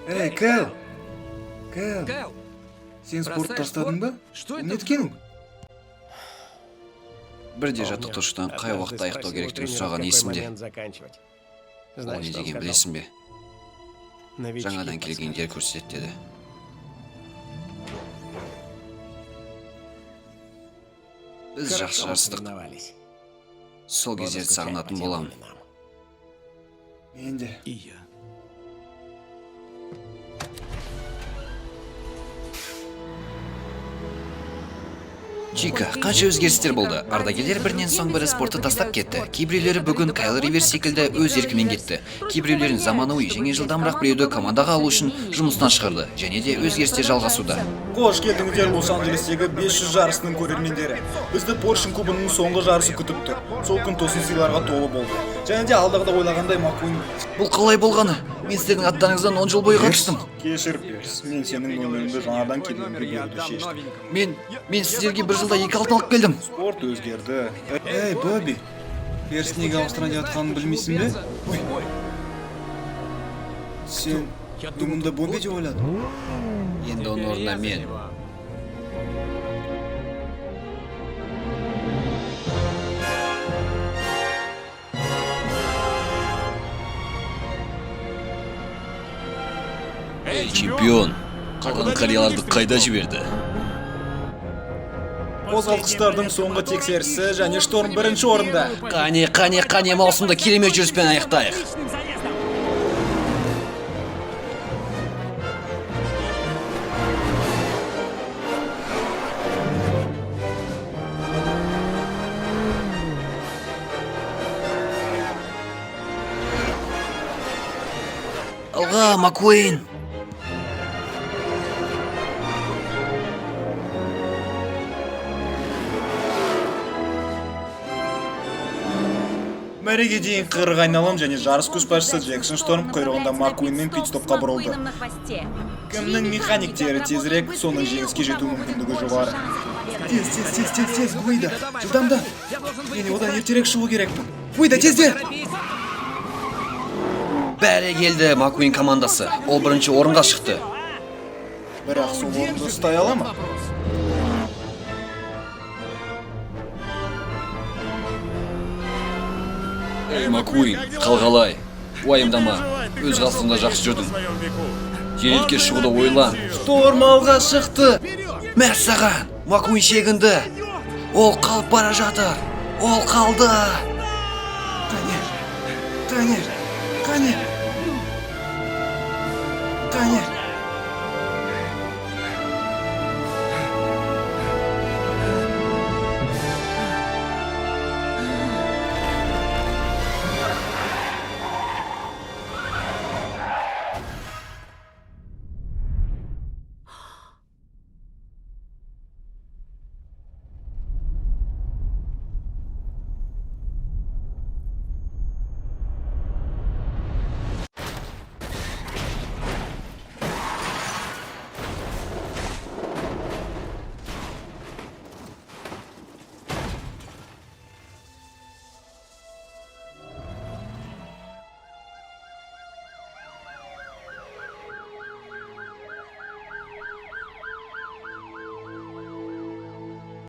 Эй, Кэл! Кэл! Кэл! Сен спорт Бросаешь тастадың ба? спорт? Что это Неткенің? Бірде жаттықтырушыдан қай уақытта аяқтау керектігін сұраған есімде. Ол не деген білесің бе? Жаңадан келгендер көрсетеді деді. Біз жақсы жарыстық. Сол кездерді сағынатын боламын. Мен де. И я. Чика, қанша өзгерістер болды. Ардагерлер бірінен соң бірі спортты тастап кетті. Кейбіреулері бүгін Кайл Риверс секілді өз еркімен кетті. Кейбіреулерін заманауи және жылдамырақ біреуді командаға алу үшін жұмыстан шығарды. Және де өзгерістер жалғасуда. Қош келдіңіздер Лос-Анджелестегі 500 жарысының көрермендері. Бізді Поршин кубының соңғы жарысы күтіп тұр. Сол күн тосын сыйларға толы болды. Және де алдағыда ойлағандай Маккуин. Бұл қалай болғаны? Мен сіздердің аттарыңыздан 10 жыл бойы қатыстым. Кешір Перс, мен сенің нөміріңді жаңадан келгенге беруді шештім. Мен сіздерге бір жылда 2 алтын алып келдім. Спорт өзгерді. Эй, Бобби, Перс неге Австралия атқанын білмейсің бе? Сен думымда Бобби деп ойладың. Енді оның орнына мен. Эй, чемпион! Қалған қарияларды қайда жіберді? Қозғалтқыштардың соңғы тексерісі және Шторм бірінші орында. Қане, маусымда керемет жүріспен аяқтайық. Алға, Маккуин! Мәреге дейін қырық айналым және жарыс көшбасшысы Джексон Шторм құйрығында Маккуинмен пит-стопқа бұрылды. Кімнің механиктері тезірек, соның жеңіске жету мүмкіндігі жоғары. Тез, Гуида, жылдамда. Мен одан ертерек шығу керекпін. Гуида, тезде! Бәрі келді Маккуин командасы. Ол бірінші орынға шықты. Бірақ сол орынды ұстай ала ма? Эй, Маккуин, қалғалай. Уайымдама, өз қасында жақсы жүрдің. Жеңіліске шығуды ойлан. Шторм алға шықты. Мәрт саған, Маккуин шегінді. Ол қалып бара жатыр. Ол қалды. Қане.